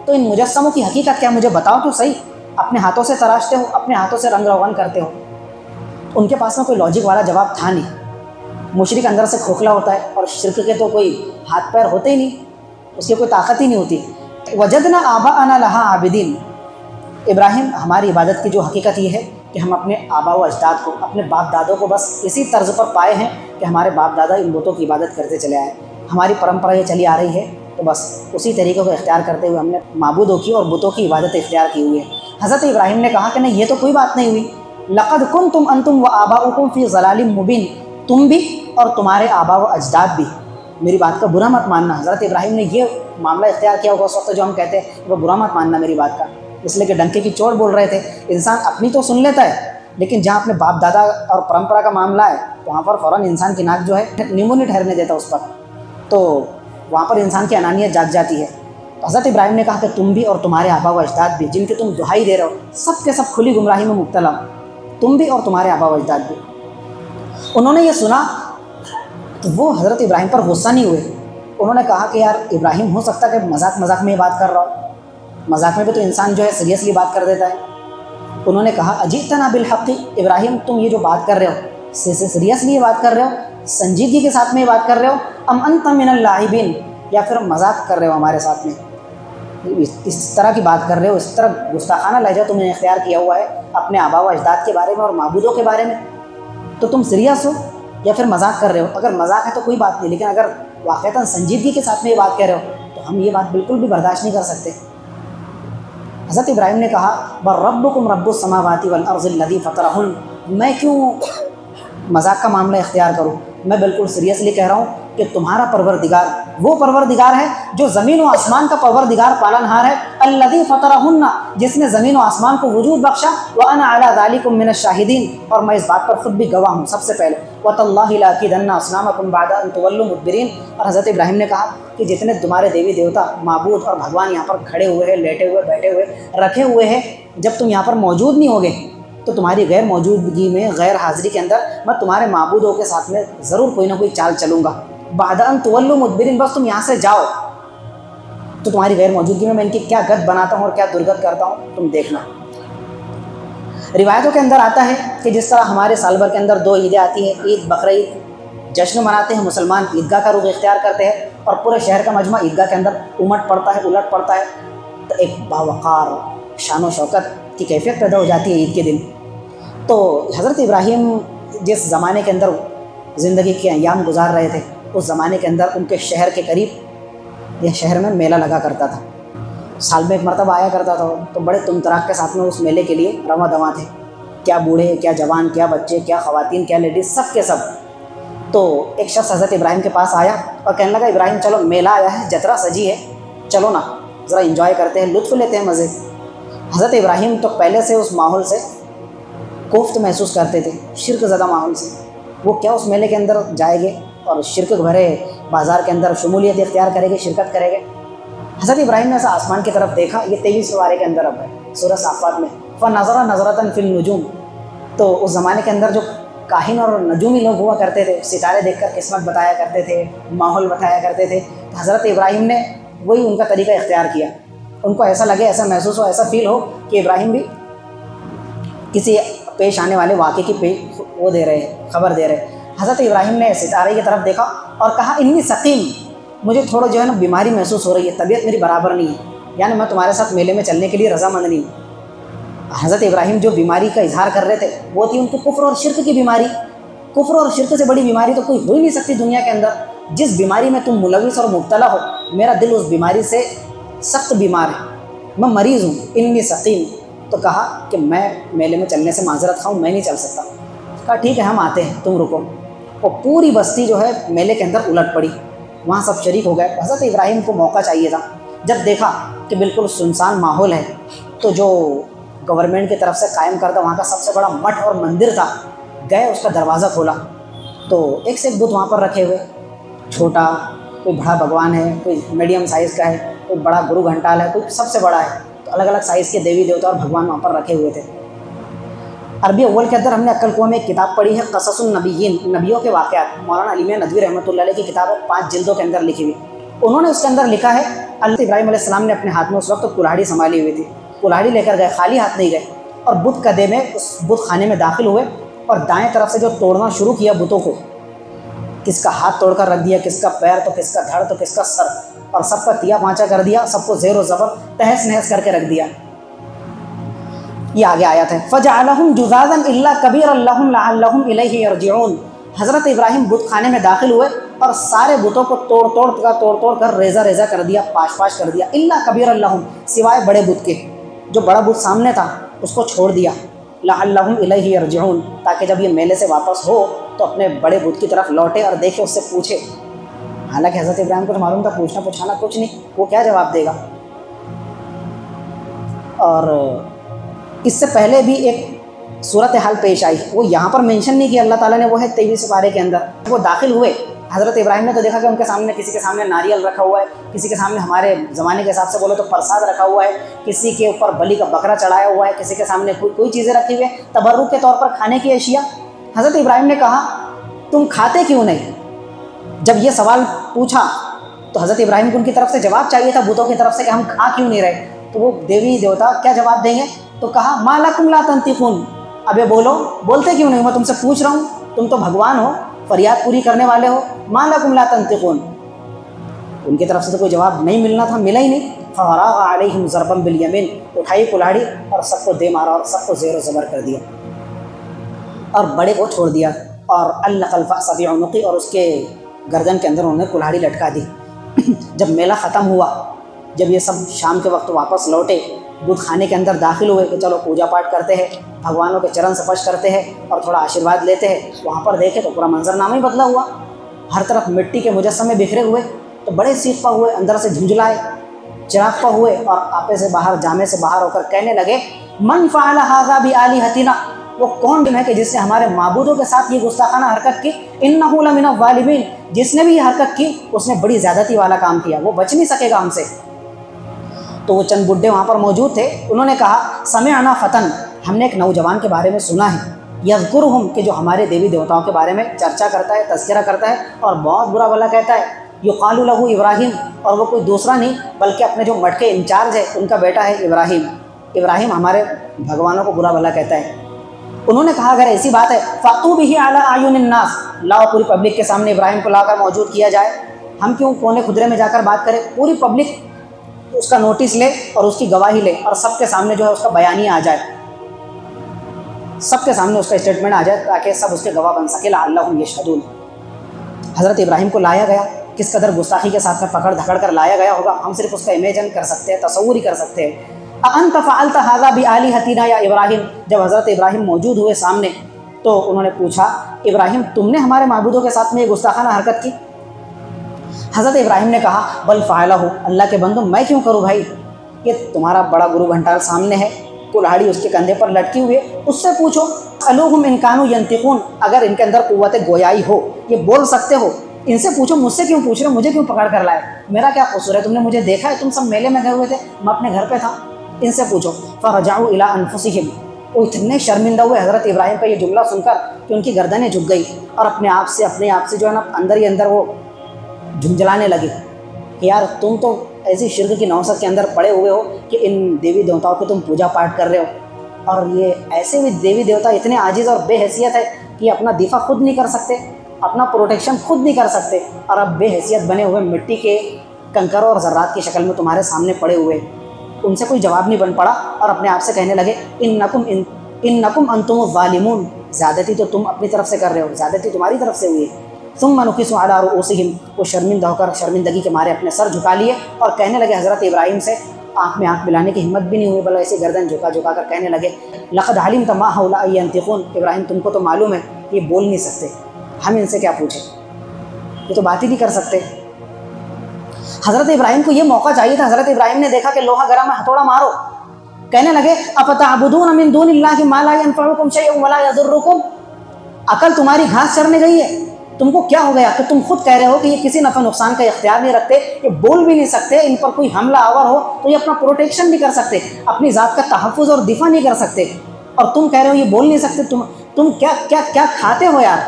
तो इन मुजस्समों की हकीकत क्या, मुझे बताओ तो सही। अपने हाथों से तराशते हो, अपने हाथों से रंग रोगन करते हो। उनके पास में कोई लॉजिक वाला जवाब था नहीं। मुशरिक अंदर से खोखला होता है, और शिर्क के तो कोई हाथ पैर होते ही नहीं, उसकी कोई ताकत ही नहीं होती। वजदना आबाअना लहा आबिदीन, इब्राहिम हमारी इबादत की जो हकीकत ये है कि हम अपने आबा व अजदाद को, अपने बाप दादों को बस इसी तर्ज पर पाए हैं कि हमारे बाप दादा इन बुतों की इबादत करते चले आए, हमारी परंपरा ये चली आ रही है, तो बस उसी तरीक़े को इख्तियार करते हुए हमने माबूदों की और बुतों की इबादत इख्तियार की हुई है। हज़रत इब्राहिम ने कहा कि नहीं, ये तो कोई बात नहीं हुई। लक़द कुंतुम अंतुम व आबाउकुम फ़ी ज़लालिम मुबीन, तुम भी और तुम्हारे आबा व अजदाद भी, मेरी बात का बुरा मत मानना। हज़रत इब्राहिम ने ये मामला इख्तियार किया होगा उस वक्त जो हम कहते हैं वो बुरा मत मानना मेरी बात का, इसलिए कि डंके की चोट बोल रहे थे। इंसान अपनी तो सुन लेता है, लेकिन जहाँ अपने बाप दादा और परंपरा का मामला है तो वहाँ पर फ़ौरन इंसान की नाक जो है नींबू नहीं ठहरने देता उस पर, तो वहाँ पर इंसान की अनानियत जाग जाती है। तो हज़रत इब्राहिम ने कहा कि तुम भी और तुम्हारे आबा व अजदाद भी, जिनके तुम दुहाई दे रहे हो, सब के सब खुली गुमराही में मुब्तला, तुम भी और तुम्हारे आबा व अजदाद भी। उन्होंने ये सुना तो वो हज़रत इब्राहिम पर गुस्सा नहीं हुए। उन्होंने कहा कि यार इब्राहिम, हो सकता है कि मजाक मजाक में ये बात कर रहा हो, मजाक में भी तो इंसान जो है सीरियसली बात कर देता है। उन्होंने कहा अजीतना बिल हक़्क़ि, इब्राहिम तुम ये जो बात कर रहे हो सीरियसली ये बात कर रहे हो, संजीदगी के साथ में ये बात कर रहे हो, अम अंतम मिनल लाइबिन, या फिर मजाक कर रहे हो हमारे साथ में, इस तरह की बात कर रहे हो, इस तरह गुस्ताखाना लहजा तुमने इख्तियार किया हुआ है अपने आबा व अजदाद के बारे में और माबूदों के बारे में, तो तुम सीरियस हो या फिर मजाक कर रहे हो? अगर मजाक है तो कोई बात नहीं, लेकिन अगर वाक़ईतन संजीदगी के साथ में ये बात कह रहे हो तो हम ये बात बिल्कुल भी बर्दाश्त नहीं कर सकते। हज़रत इब्राहिम ने कहा, बर रब्बुकुम रब्बुस समावाति वल अर्ज़िल लज़ी फ़तरहुन, मैं क्यों मजाक का मामला इख्तियार करूँ, मैं बिल्कुल सीरियसली कह रहा हूँ कि तुम्हारा परवरदिगार वो परवरदिगार है जो ज़मीन व आसमान का परवरदिगार पालनहार है, अल्लज़ी फ़तरहुन्ना, जिसने ज़मीन व आसमान को वजूद बख्शा, व अना अला ज़ालिकुम मिनश शाहिदीन, और मैं इस बात पर ख़ुद भी गवाह हूँ सबसे पहले, व तल्लाहि लअकीदन्ना अस्नामकुम बअदा अन तुवल्लू मुदबिरीन। और हज़रत इब्राहिम ने कहा कि जितने तुम्हारे देवी देवता माबूद और भगवान यहाँ पर खड़े हुए हैं, लेटे हुए, बैठे हुए, रखे हुए हैं, जब तुम यहाँ पर मौजूद नहीं होगे तो तुम्हारी गैर मौजूदगी में, गैर हाज़िरी के अंदर मैं तुम्हारे माबूदों के साथ में ज़रूर कोई ना कोई चाल चलूँगा। बअदा अन तुवल्लू मुदबिरीन, बस तुम यहाँ से जाओ तो तुम्हारी गैर मौजूदगी में मैं इनकी क्या गत बनाता हूँ और क्या दुर्गत करता हूँ, तुम देखना। रिवायतों के अंदर आता है कि जिस तरह हमारे साल भर के अंदर 2 ईदें आती हैं, ईद बकर ईद, जश्न मनाते हैं मुसलमान, ईदगाह का रुख इख्तियार करते हैं और पूरे शहर का मजमा ईदगाह के अंदर उमट पड़ता है, उलट पड़ता है, तो एक बावक़ार शान व शौकत की कैफियत पैदा हो जाती है ईद के दिन। तो हज़रत इब्राहीम जिस ज़माने के अंदर ज़िंदगी के अयाम गुजार रहे थे, उस ज़माने के अंदर उनके शहर के करीब यह शहर में मेला लगा करता था, साल में एक मरतबा आया करता था, तो बड़े तुमतराक के साथ में उस मेले के लिए रवां दवां थे, क्या बूढ़े, क्या जवान, क्या बच्चे, क्या ख़वातीन, क्या लेडीज़, सब के सब। तो एक शख्स हज़रत इब्राहीम के पास आया और कहने लगा, इब्राहीम चलो मेला आया है, जतरा सजी है, चलो ना ज़रा इंजॉय करते हैं, लुत्फ़ लेते हैं, मज़े। हज़रत इब्राहीम तो पहले से उस माहौल से कोफ्त महसूस करते थे, शिर्क ज़दा माहौल से, वो क्या उस मेले के अंदर जाएंगे और शिरक भरे बाज़ार के अंदर शमूलियत इख्तियार करेंगे, शिरकत करेंगे। हज़रत इब्राहीम ने ऐसा आसमान की तरफ देखा, ये 23 पारे के अंदर अब है सूरह साफ़ात में, फ़नज़रा नज़रतन फ़िल नुजूम। तो उस ज़माने के अंदर जो काहिन और नजूमी लोग हुआ करते थे, सितारे देखकर किस्मत बताया करते थे, माहौल बताया करते थे, तो हज़रत इब्राहीम ने वही उनका तरीका इख्तियार किया। उनको ऐसा लगे, ऐसा महसूस हो, ऐसा फ़ील हो कि इब्राहीम भी किसी पेश आने वाले वाक़े की वो दे रहे हैं, ख़बर दे रहे हैं। हज़रत इब्राहीम ने सितारे की तरफ देखा और कहा, इन्नी सकीम, मुझे थोड़ा जो है ना बीमारी महसूस हो रही है, तबीयत मेरी बराबर नहीं है, यानी मैं तुम्हारे साथ मेले में चलने के लिए रज़ामंद नहीं हूँ। हज़रत इब्राहीम जो बीमारी का इजहार कर रहे थे वो थी उनकी कुफ्र और शिरक की बीमारी। कुफ्र और शिरक से बड़ी बीमारी तो कोई हो ही नहीं सकती दुनिया के अंदर। जिस बीमारी में तुम मुलविस और मुब्तला हो, मेरा दिल उस बीमारी से सख्त बीमार है, मैं मरीज़ हूँ, इन्नी सकीम। तो कहा कि मैं मेले में चलने से माजरत खाऊँ, मैं नहीं चल सकता। कहा ठीक है, हम आते हैं, तुम रुको। और पूरी बस्ती जो है मेले के अंदर उलट पड़ी, वहाँ सब शरीक हो गए। हज़रत इब्राहीम को मौका चाहिए था। जब देखा कि बिल्कुल सुनसान माहौल है, तो जो गवर्नमेंट की तरफ से कायम करता वहाँ का सबसे बड़ा मठ और मंदिर था, गए, उसका दरवाज़ा खोला तो एक से एक बुत वहाँ पर रखे हुए, छोटा, कोई बड़ा भगवान है, कोई मीडियम साइज़ का है, कोई बड़ा गुरु घंटाल है, कोई सबसे बड़ा है। तो अलग अलग साइज़ के देवी देवता और भगवान वहाँ पर रखे हुए थे। अरबी अव्वल के अंदर हमने अक्ल कुआं में एक किताब पढ़ी है, क़ससुन नबिय्यीन, नबियों के वाक़यात, मौलाना अली मियां नदवी रहमतुल्लाह अलैह की किताब है, 5 जिल्दों के अंदर लिखी हुई। उन्होंने उसके अंदर लिखा है, हज़रत इब्राहीम अलैहिस्सलाम ने अपने हाथ में उस वक्त कुल्हाड़ी संभाली हुई थी, कुल्हाड़ी लेकर गए, खाली हाथ नहीं गए, और बुत कदे में उस बुत खाने में दाखिल हुए और दाएं तरफ से जो तोड़ना शुरू किया बुतों को, किसका हाथ तोड़कर रख दिया, किसका पैर, तो किसका धड़, तो किसका सर, और सबका तिया पाँचा कर दिया, सबको ज़ेर व ज़बर तहस नहस करके रख दिया। ये आगे आयत है, फ़जअलहुम जुज़ाज़न इल्ला कबीरन लहुम लअल्लहुम इलैहि यरजिऊन। हज़रत इब्राहीम बुत खाने में दाखिल हुए और सारे बुतों को तोड़ कर रेज़ा रेज़ा कर दिया, पाश पाश कर दिया, इल्ला कबीरन लहुम, सिवाय बड़े बुत के। जो बड़ा बुत सामने था उसको छोड़ दिया, लअल्लहुम इलैहि यरजिऊन, ताकि जब ये मेले से वापस हो तो अपने बड़े बुत की तरफ लौटे और देखे, उससे पूछे। हालांकि हज़रत इब्राहीम को तो मालूम था पूछना पूछाना कुछ नहीं, वो क्या जवाब देगा। और इससे पहले भी एक सूरत हाल पेश आई, वो यहाँ पर मेंशन नहीं किया अल्लाह ताला ने, वो है 23 पारे के अंदर। वो दाखिल हुए, हज़रत इब्राहीम ने तो देखा कि उनके सामने, किसी के सामने नारियल रखा हुआ है, किसी के सामने हमारे ज़माने के हिसाब से बोलो तो प्रसाद रखा हुआ है, किसी के ऊपर बलि का बकरा चढ़ाया हुआ है, किसी के सामने कोई चीज़ें रखी हुई है तबर्रुक के तौर पर खाने की अशिया। हज़रत इब्राहीम ने कहा, तुम खाते क्यों नहीं? जब ये सवाल पूछा तो हज़रत इब्राहीम को उनकी तरफ से जवाब चाहिए था, बुतों की तरफ से, कि हम खा क्यों नहीं रहे। तो वो देवी देवता क्या जवाब देंगे? तो कहा, मा लकुम ला तंतिकून, अबे बोलो, बोलते क्यों नहीं? मैं तुमसे पूछ रहा हूँ, तुम तो भगवान हो, फरियाद पूरी करने वाले हो? मा लकुम ला तंतिकून। उनकी तरफ से तो कोई जवाब नहीं मिलना था, मिला ही नहीं। फराग अलैहिम ज़रबन बिल यमीन, उठाई कुल्हाड़ी और सबको दे मारा और सबको ज़ेर ज़बर कर दिया और बड़े को छोड़ दिया। और अल्लक़ल फ़अस फ़ी उनुक़ी, और उसके गर्दन के अंदर उन्होंने कुल्हाड़ी लटका दी। जब मेला ख़त्म हुआ, जब ये सब शाम के वक्त वापस लौटे, दूध खाने के अंदर दाखिल हुए कि चलो पूजा पाठ करते हैं, भगवानों के चरण स्पर्श करते हैं और थोड़ा आशीर्वाद लेते हैं, वहाँ पर देखे तो पूरा मंजरनामा ही बदला हुआ। हर तरफ मिट्टी के मुजस्समे बिखरे हुए। तो बड़े सीख हुए, अंदर से झुंझलाए, चिराग हुए और आपे से बाहर, जामे से बाहर होकर कहने लगे, मन फ़अल हाज़ा बि आलिहतिना, वो कौन है कि जिसने हमारे माबूदों के साथ ये गुस्ताखाना हरकत की। इन्नहु लमिनज़ ज़ालिमीन, जिसने भी ये हरकत की उसने बड़ी ज़्यादती वाला काम किया, वो बच नहीं सकेगा हमसे। तो वो चंद बुड्ढे वहाँ पर मौजूद थे, उन्होंने कहा, समिअना फ़तन, हमने एक नौजवान के बारे में सुना है, यज़कुरुहुम, कि जो हमारे देवी देवताओं के बारे में चर्चा करता है, तज़किरा करता है और बहुत बुरा भला कहता है। युक़ालु लहू इब्राहीम, और वो कोई दूसरा नहीं बल्कि अपने जो मठ के इंचार्ज है उनका बेटा है इब्राहीम। इब्राहीम हमारे भगवानों को बुरा भला कहता है। उन्होंने कहा, अगर ऐसी बात है, फ़ातू बिही अला आयुनिन नास, लाओ पूरी पब्लिक के सामने इब्राहीम को लाकर मौजूद किया जाए। हम क्यों कोने खुदरे में जाकर बात करें, पूरी पब्लिक उसका नोटिस ले और उसकी गवाही ले और सबके सामने जो है उसका बयानिया आ जाए, सबके सामने उसका स्टेटमेंट आ जाए, ताकि सब उसके गवाह बन सके। लअल्लहुम यशहदून। हज़रत इब्राहीम को लाया गया, किस कदर गुस्ताखी के साथ में पकड़ धकड़ कर लाया गया होगा, हम सिर्फ उसका इमेजिन कर सकते हैं, तसव्वुर ही कर सकते हैं। अअंत फ़अल्त हाज़ा बि आलिहतिना या इब्राहीम, जब हज़रत इब्राहीम मौजूद हुए सामने तो उन्होंने पूछा, इब्राहीम तुमने हमारे माबूदों के साथ में ये गुस्ताखाना हरकत की? हज़रत इब्राहीम ने कहा, बल फ़अलहु, अल्लाह के बंदो मैं क्यों करूँ भाई, ये तुम्हारा बड़ा गुरु घंटाल सामने है, कुल्हाड़ी उसके कंधे पर लटकी हुई है, उससे पूछो। अलूहुम इन कानू यंतिकून, अगर इनके अंदर कुव्वत गोयाई हो, ये बोल सकते हो, इनसे पूछो, मुझसे क्यों पूछ रहे हो, मुझे क्यों पकड़ कर लाए, मेरा क्या कसूर है, तुमने मुझे देखा है, तुम सब मेले में गए हुए थे, मैं अपने घर पे था, इनसे पूछो। फ़रजाऊ इला अनफुसिहिम, वो इतने शर्मिंदा हुए हज़रत इब्राहीम का ये जुमला सुनकर कि उनकी गर्दनें झुक गई और अपने आप से जो है ना अंदर ही अंदर वो झुंझलाने लगे कि यार तुम तो ऐसी शिर्क की नौसत के अंदर पड़े हुए हो कि इन देवी देवताओं की तुम पूजा पाठ कर रहे हो, और ये ऐसे भी देवी देवता इतने आजिज़ और बेहैसियत है कि अपना दिफा खुद नहीं कर सकते, अपना प्रोटेक्शन खुद नहीं कर सकते, और अब बेहैसियत बने हुए मिट्टी के कंकरों और ज़र्रात की शक्ल में तुम्हारे सामने पड़े हुए। उनसे कोई जवाब नहीं बन पड़ा और अपने आप से कहने लगे, इन्नकुम अंतुम ज़ालिमून, ज़्यादती तो तुम अपनी तरफ से कर रहे हो, ज़्यादती तुम्हारी तरफ से हुई है। सुम्मा नुकिसु अला रुऊसिहिम, वो शर्मिंदा होकर शर्मिंदगी के मारे अपने सर झुका लिए और कहने लगे हज़रत इब्राहीम से, आँख में आँख मिलाने की हिम्मत भी नहीं हुई, बल्कि ऐसे गर्दन झुका झुका कर कहने लगे, लक़द अलिमत मा हाउलाई यंतिकून, इब्राहीम तुमको तो मालूम है ये बोल नहीं सकते, हम इनसे क्या पूछें, ये तो बात ही नहीं कर सकते। हज़रत इब्राहीम को ये मौका चाहिए था। हज़रत इब्राहीम ने देखा कि लोहा गर्म है, हथौड़ा मारो। कहने लगे, अफ़तअबुदून मिन दूनिल्लाहि मा ला यनफ़उकुम शयअन वला यज़ुर्रुकुम, अकल तुम्हारी घास चरने गई है, तुमको क्या हो गया कि तुम खुद कह रहे हो कि ये किसी नफ़ा नुकसान का इख्तियार नहीं रखते, ये बोल भी नहीं सकते, इन पर कोई हमला आवर हो तो ये अपना प्रोटेक्शन नहीं कर सकते, अपनी ज़ात का तहफ़्फ़ुज़ और दिफा नहीं कर सकते, और तुम कह रहे हो ये बोल नहीं सकते। तुम क्या क्या क्या खाते हो यार,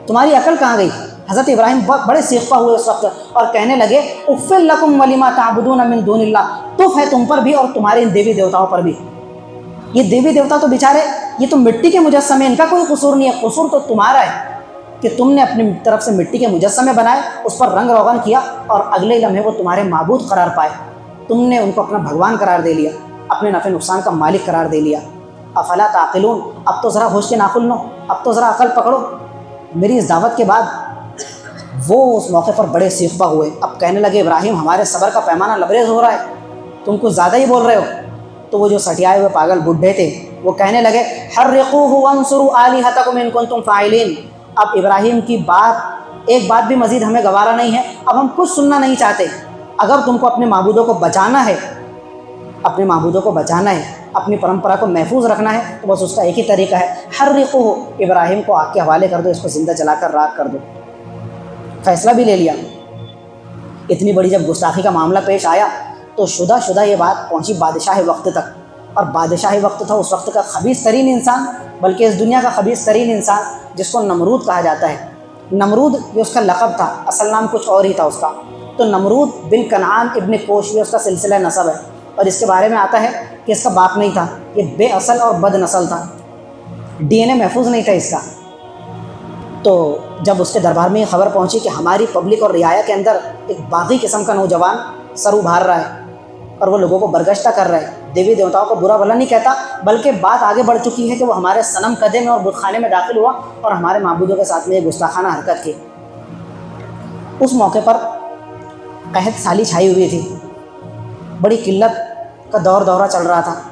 तुम्हारी अकल कहाँ गई। हज़रत इब्राहीम बड़े सीखा हुए उस वक्त और कहने लगे, उफ़्फ़िल लकुम वलिमा ताबुदून मिन दूनिल्लाह, तुफ़ है तुम पर भी और तुम्हारे इन देवी देवताओं पर भी। ये देवी देवता तो बेचारे, ये तो मिट्टी के मुजस्समे, इनका कोई कसूर नहीं है, कसूर तो तुम्हारा है कि तुमने अपनी तरफ से मिट्टी के मुजस्समे बनाए, उस पर रंग रोगन किया और अगले लम्हे वो तुम्हारे माबूद करार पाए, तुमने उनको अपना भगवान करार दे लिया, अपने नफ़े नुकसान का मालिक करार दे लिया। अफला ताक़िलून, अब तो ज़रा होश के नाखुन लो, अब तो ज़रा अकल पकड़ो। मेरी इस दावत के बाद वो उस मौके पर बड़े सीखा हुए, अब कहने लगे, इब्राहीम हमारे सब्र का पैमाना लबरेज़ हो रहा है, तुम कुछ ज़्यादा ही बोल रहे हो। तो वो जो सटियाए हुए पागल बुढ़े थे वो कहने लगे, हर्रिक़ूहु वंसुरू आलिहतकुम इन कुंतुम फ़ाइलीन। अब इब्राहीम की बात, एक बात भी मज़ीद हमें गवारा नहीं है, अब हम कुछ सुनना नहीं चाहते। अगर तुमको अपने माबूदों को बचाना है, अपने माबूदों को बचाना है, अपनी परंपरा को महफूज रखना है, तो बस उसका एक ही तरीका है, हर्रिक़ूहु, इब्राहीम को आग के हवाले कर दो, इसको ज़िंदा जलाकर राख कर दो। फैसला भी ले लिया। इतनी बड़ी जब गुस्ताखी का मामला पेश आया तो शुदा ये बात पहुंची बादशाह वक्त तक, और बादशाह वक्त था उस वक्त का खबीस तरीन इंसान, बल्कि इस दुनिया का खबीस तरीन इंसान, जिसको नमरूद कहा जाता है। नमरूद ये उसका लक़ब था, असल नाम कुछ और ही था उसका। तो नमरूद बिन कनान इब्न कोश ये उसका सिलसिला नसब है, और इसके बारे में आता है कि इसका बाप नहीं था, ये बेअसल और बद नस्ल था, DNA महफूज नहीं था इसका। तो जब उसके दरबार में ये खबर पहुंची कि हमारी पब्लिक और रियाया के अंदर एक बागी किस्म का नौजवान सर उभार रहा है और वो लोगों को बरगश्ता कर रहा है, देवी देवताओं को बुरा भला नहीं कहता, बल्कि बात आगे बढ़ चुकी है कि वो हमारे सनम कदे में और बुतखाने में दाखिल हुआ और हमारे माबूदों के साथ में ये गुस्ताखाना हरकत की। उस मौके पर कहत साली छाई हुई थी, बड़ी किल्लत का दौरा चल रहा था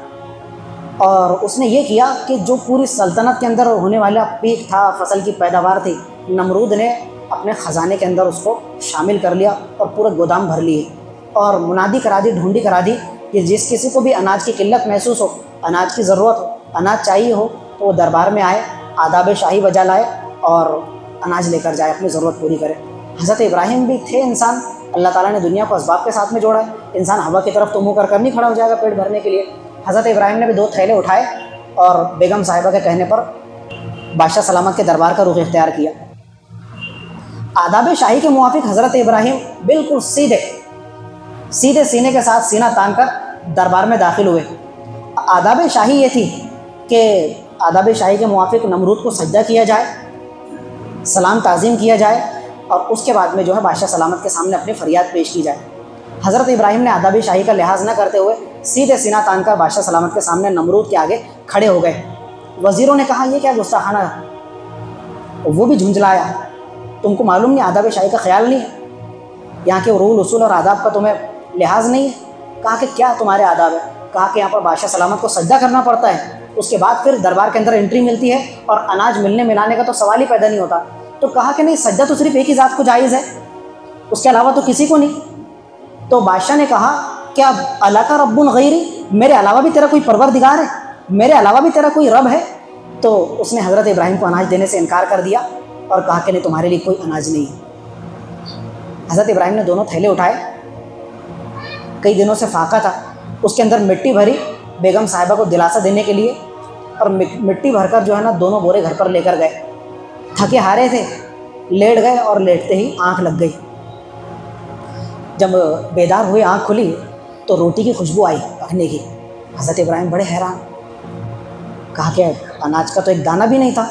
और उसने ये किया कि जो पूरी सल्तनत के अंदर होने वाला पीक था, फसल की पैदावार थी, नमरूद ने अपने ख़जाने के अंदर उसको शामिल कर लिया और पूरे गोदाम भर लिए और मुनादी करा दी, ढूंढी करा दी कि जिस किसी को भी अनाज की किल्लत महसूस हो, अनाज की ज़रूरत हो, अनाज चाहिए हो, तो वो दरबार में आए, आदाब शाही बजा लाए और अनाज लेकर जाए, अपनी ज़रूरत पूरी करे। हज़रत इब्राहिम भी थे इंसान, अल्लाह ताला ने दुनिया को असबाब के साथ में जोड़ा है। इंसान हवा की तरफ तो मुँह कर नहीं खड़ा हो जाएगा पेट भरने के लिए। हज़रत इब्राहिम ने भी 2 थैले उठाए और बेगम साहिबा के कहने पर बादशाह सलामत के दरबार का रुख इख्तियार किया। आदाब शाही के मुवाफिक हज़रत इब्राहिम बिल्कुल सीधे सीने के साथ सीना तान कर दरबार में दाखिल हुए। आदाब शाही ये थी कि आदाब शाही के मुवाफिक नमरूद को सजदा किया जाए, सलाम ताज़ीम किया जाए और उसके बाद में जो है बादशाह सलामत के सामने अपनी फ़रियाद पेश की जाए। हज़रत इब्राहिम ने आदाब शाही का लिहाज न करते हुए सीधे सीना तान कर बादशाह सलामत के सामने नमरूद के आगे खड़े हो गए। वज़ीरों ने कहा, ये क्या गुस्ताखाना है? वो भी झुंझलाया, तुमको मालूम नहीं, आदाब शाही का ख्याल नहीं है, यहाँ के रूल उसूल और आदाब का तुम्हें लिहाज नहीं है? कहा कि क्या तुम्हारे आदाब है? कहा कि यहाँ पर बादशाह सलामत को सजदा करना पड़ता है, उसके बाद फिर दरबार के अंदर एंट्री मिलती है और अनाज मिलने मिलाने का तो सवाल ही पैदा नहीं होता। तो कहा कि नहीं, सजदा तो सिर्फ एक ही ज़ात को जायज़ है, उसके अलावा तो किसी को नहीं। तो बादशाह ने कहा, क्या अला का रब्बुन गैरी, मेरे अलावा भी तेरा कोई परवरदिगार है, मेरे अलावा भी तेरा कोई रब है? तो उसने हज़रत इब्राहिम को अनाज देने से इनकार कर दिया और कहा कि नहीं, तुम्हारे लिए कोई अनाज नहीं है। हज़रत इब्राहिम ने दोनों थैले उठाए, कई दिनों से फाका था, उसके अंदर मिट्टी भरी बेगम साहिबा को दिलासा देने के लिए और मिट्टी भरकर जो है ना दोनों बोरे घर पर लेकर गए। थके हारे थे, लेट गए और लेटते ही आँख लग गई। जब बेदार हुए, आँख खुली तो रोटी की खुशबू आई पकने की। हज़रत इब्राहिम बड़े हैरान, कहा कि अनाज का तो एक दाना भी नहीं था,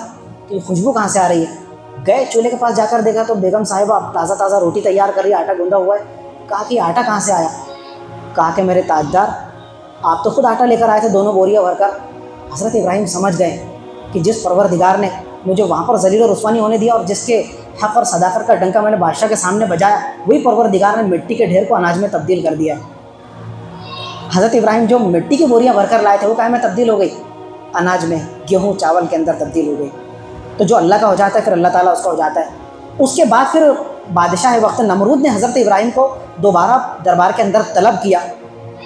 तो ये खुशबू कहाँ से आ रही है? गए चूल्हे के पास जाकर देखा तो बेगम साहिबा ताज़ा रोटी तैयार कर रही, आटा गूंदा हुआ है। कहा कि आटा कहाँ से आया? कहा कि मेरे ताजदार, आप तो खुद आटा लेकर आए थे, दोनों बोरियां भरकर। हज़रत इब्राहिम समझ गए कि जिस परवरदिगार ने मुझे वहाँ पर ज़लील और रुस्वा नहीं होने दिया और जिसके हक़ और सदाकत का डंका मैंने बादशाह के सामने बजाया, वही परवरदिगार ने मिट्टी के ढेर को अनाज में तब्दील कर दिया। हज़रत इब्राहिम जो मिट्टी की बोरियां भरकर लाए थे वो काहे में तब्दील हो गई? अनाज में, गेहूँ चावल के अंदर तब्दील हो गई। तो जो अल्लाह का हो जाता है फिर अल्लाह ताला उसका हो जाता है। उसके बाद फिर बादशाह वक्त नमरूद ने हज़रत इब्राहिम को दोबारा दरबार के अंदर तलब किया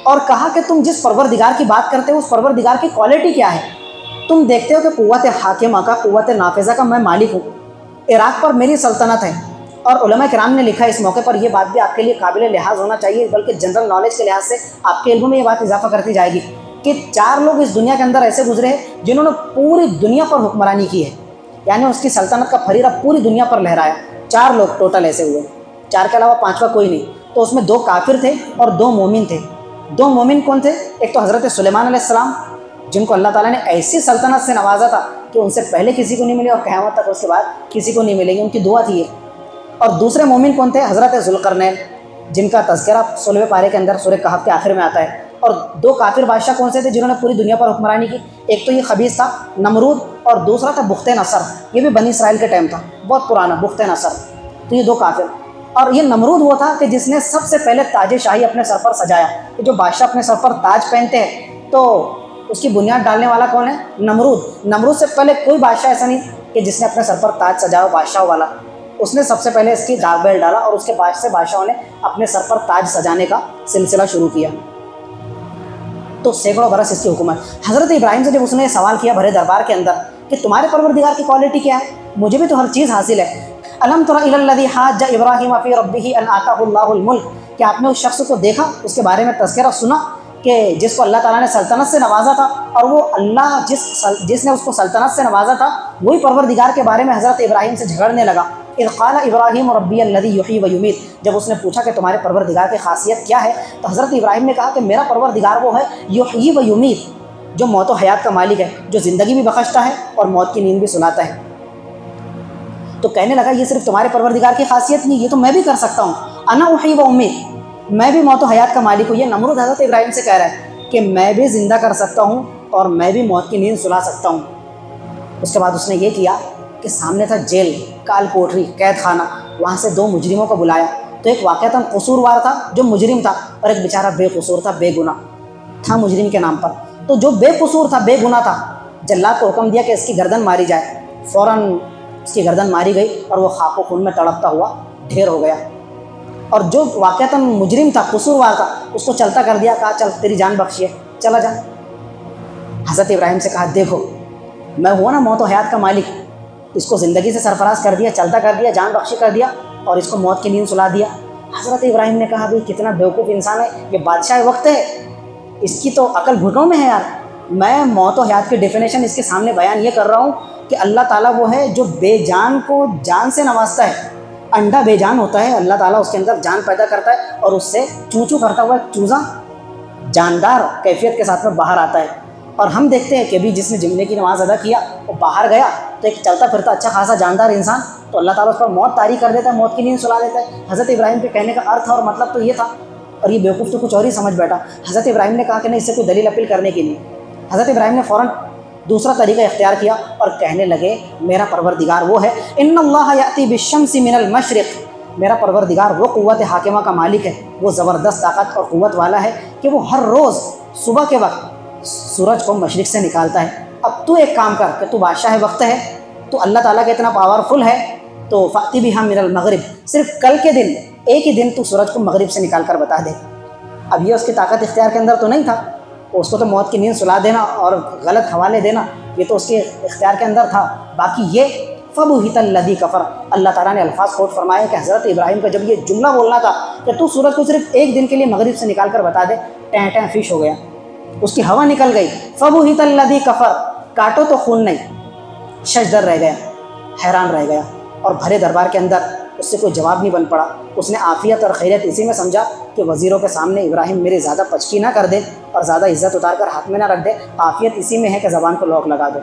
और कहा कि तुम जिस परवरदिगार की बात करते हो उस परवरदिगार की क्वालिटी क्या है? तुम देखते हो कि कुव्वत हाकिमा का, कुव्वत नाफिज़ा का मैं मालिक हूँ, इराक़ पर मेरी सल्तनत है। और उलमा किराम ने लिखा इस मौके पर, यह बात भी आपके लिए काबिल लिहाज होना चाहिए, बल्कि जनरल नॉलेज के लिहाज से आपके इल्म में ये बात इजाफा करती जाएगी कि 4 लोग इस दुनिया के अंदर ऐसे गुजरे हैं जिन्होंने पूरी दुनिया पर हुक्मरानी की है, यानी उसकी सल्तनत का फरीरा पूरी दुनिया पर लहराया। 4 लोग टोटल ऐसे हुए, 4 के अलावा 5वां कोई नहीं। तो उसमें 2 काफिर थे और 2 मोमिन थे। 2 मोमिन कौन थे? एक तो हज़रत सुलेमान अलैहिस्सलाम, जिनको अल्लाह ताला ने ऐसी सल्तनत से नवाजा था कि उनसे पहले किसी को नहीं मिली और क़यामत तक उसके बाद किसी को नहीं मिलेगी, उनकी दुआ थी ये। और दूसरे मोमिन कौन थे? हज़रत ज़ुल्क़रनैन, जिनका तज़किरा 16वें पारे के अंदर सूरह कहफ़ के आखिर में आता है। और 2 काफिर बादशाह कौन से थे जिन्होंने पूरी दुनिया पर हुक्मरानी की? एक तो ये खबीस था नमरूद और दूसरा था बुख्त नसर, ये भी बनी इसराइल के टाइम था, बहुत पुराना बुख्त नसर। तो ये 2 काफिर। और ये नमरूद वो था कि जिसने सबसे पहले ताज शाही अपने सर पर सजाया। कि जो बादशाह अपने सर पर ताज पहनते हैं तो उसकी बुनियाद डालने वाला कौन है? नमरूद। नमरूद से पहले कोई बादशाह ऐसा नहीं कि जिसने अपने सर पर ताज सजाया बादशाह वाला, उसने सबसे पहले इसकी दाग बेल डाला और उसके बाद से बादशाहों ने अपने सर पर ताज सजाने का सिलसिला शुरू किया। तो सैकड़ों बरस इसकी हुकूमत। हज़रत इब्राहिम से जब उसने सवाल किया भरे दरबार के अंदर कि तुम्हारे परवरदिगार की क्वालिटी क्या है, मुझे भी तो हर चीज़ हासिल है। अलम तरा इलल्लज़ी हाज्जा इब्राहीम फ़ी रब्बिही अन आताहुल्लाहुल मुल्क, कि आपने उस शख्स को देखा, उसके बारे में तज़किरा सुना कि जिसको अल्लाह ताला ने सल्तनत से नवाजा था, और वो अल्लाह जिसने उसको सल्तनत से नवाजा था वही परवरदिगार के बारे में हज़रत इब्राहिम से झगड़ने लगा। इज़ क़ाला इब्राहीम रब्बियल्लज़ी युही व युमीत, जब उसने पूछा कि तुम्हारे परवरदिगार की खासियत क्या है, तो हज़रत इब्राहिम ने कहा कि मेरा परवरदिगार वो है युही व युमीत, जो मौत व हयात का मालिक है, जो ज़िंदगी भी बख्शता है और मौत की नींद भी सुलाता है। तो कहने लगा ये सिर्फ तुम्हारे परवरदिगार की खासियत नहीं, ये तो मैं भी कर सकता हूँ। अना उही व उम्मीद, मैं भी मौत व हयात का मालिक हूँ। ये नमरूद हज़रत इब्राहिम से कह रहा है कि मैं भी ज़िंदा कर सकता हूँ और मैं भी मौत की नींद सुला सकता हूँ। उसके बाद उसने ये किया कि सामने था जेल, काल कोठरी, कैद खाना, वहाँ से 2 मुजरिमों को बुलाया। तो एक वाक़तन कसूरवार था जो मुजरिम था, और एक बेचारा बेकसूर था, बेगुनाह था मुजरिम के नाम पर। तो जो बेकसूर था, बेगुनाह था, जल्लाद को हुक्म दिया कि इसकी गर्दन मारी जाए। फ़ौरन उसकी गर्दन मारी गई और वो खाको खून में तड़पता हुआ ढेर हो गया। और जो वाक़तन मुजरिम था, कसूरवार था, उसको चलता कर दिया, कहा चल तेरी जान बख्शिए, चला जा। हज़रत इब्राहिम से कहा देखो मैं हुआ ना मौत व हयात का मालिक, इसको ज़िंदगी से सरफराज कर दिया, चलता कर दिया, जान बख्शी कर दिया और इसको मौत की नींद सुला दिया। हज़रत इब्राहिम ने कहा भाई कितना बेवकूफ़ इंसान है, ये बादशाह वक्त है, इसकी तो अकल घुटनों में है यार। मैं मौत व हयात की डेफिनेशन इसके सामने बयान ये कर रहा हूँ कि अल्लाह ताला वो है जो बेजान को जान से नवाजता है। अंडा बेजान होता है, अल्लाह ताला उसके अंदर जान पैदा करता है और उससे चूँ चूँ करता हुआ चूज़ा जानदार कैफियत के साथ में बाहर आता है। और हम देखते हैं कि भी जिसने जुम्मे की नमाज़ अदा किया वो बाहर गया तो एक चलता फिरता अच्छा खासा जानदार इंसान, तो अल्लाह ताला उस पर मौत तारी कर देता है, मौत की नींद सुला देता है। हज़रत इब्राहिम के कहने का अर्थ और मतलब तो ये था, और ये बेवकूफ़ तो कुछ और ही समझ बैठा। हज़रत इब्राहिम ने कहा कि नहीं, इससे कोई दलील अपील करने की नहीं। हज़रत इब्राहिम ने फ़ौरन दूसरा तरीका इख्तियार किया और कहने लगे मेरा परवरदिगार वो है, इन्नल्लाह याती बिश्शम्सि मिनल मशरिक़, मेरा परवरदिगार वो क़ुव्वत हाकिमा का मालिक है, वो ज़बरदस्त ताकत और क़ुव्वत वाला है कि वो हर रोज़ सुबह के वक्त सूरज को मशरिक़ से निकालता है। अब तू एक काम कर कि तू बादशाह वक्त है, तो अल्लाह ताला का इतना पावरफुल है, तो फ़ाती भी हम मिनल मगरिब, सिर्फ कल के दिन एक ही दिन तू सूरज को मगरिब से निकाल कर बता दे। अब ये उसकी ताकत इख्तियार के अंदर तो नहीं था, उसको तो मौत की नींद सुला देना और गलत हवाले देना ये तो उसके इख्तियार के अंदर था। बाकी ये फ़बुहितल्लज़ी कफ़र, अल्लाह ताला ने अल्फाज कोट फरमाए कि हज़रत इब्राहिम का जब ये जुमला बोलना था कि तू सूरज को सिर्फ एक दिन के लिए मगरिब से निकाल कर बता दे, टैं टैं फिश हो गया, उसकी हवा निकल गई। फ़बुहितल्लज़ी कफ़र, काटो तो खून नहीं, शजदर रह गया, हैरान रह गया, और भरे दरबार के अंदर उससे कोई जवाब नहीं बन पड़ा। उसने आफ़ियत और खैरियत इसी में समझा कि वज़ीरों के सामने इब्राहिम मेरी ज़्यादा पचकी ना कर दे और ज़्यादा इज़्ज़त उतार कर हाथ में ना रख दे, आफ़ियत इसी में है कि ज़बान को लॉक लगा दो।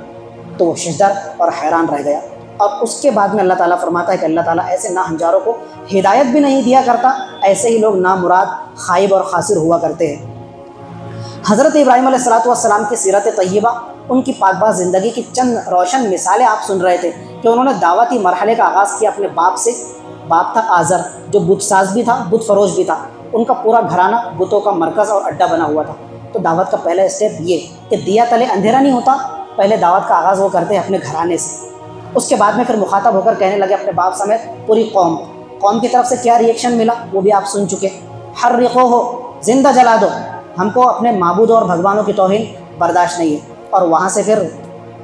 तो वो शजदर और हैरान रह गया। और उसके बाद में अल्लाह ताला फरमाता है कि अल्लाह ताला ऐसे ना हंजारों को हिदायत भी नहीं दिया करता, ऐसे ही लोग नामुराद, खाइब और खासिर हुआ करते हैं। हज़रत इब्राहिम अलैहिस्सलाम की सीरत तय्यबा, उनकी पाकबाज़ ज़िंदगी की चंद रोशन मिसालें आप सुन रहे थे कि उन्होंने दावती मरहले का आगाज़ किया अपने बाप से। बाप था आज़र, जो बुतसाज भी था, बुत फरोश भी था। उनका पूरा घराना बुतों का मरकज़ और अड्डा बना हुआ था। तो दावत का पहला स्टेप ये कि दिया तले अंधेरा नहीं होता, पहले दावत का आगाज़ वो करते हैं अपने घराने से। उसके बाद में फिर मुखातब होकर कहने लगे अपने बाप समेत पूरी कौम की तरफ से क्या रिएक्शन मिला वो भी आप सुन चुके। हर्रिक़ो हो, ज़िंदा जला दो, हमको अपने माबूद और भगवानों की तौहीन बर्दाश्त नहीं है। और वहाँ से फिर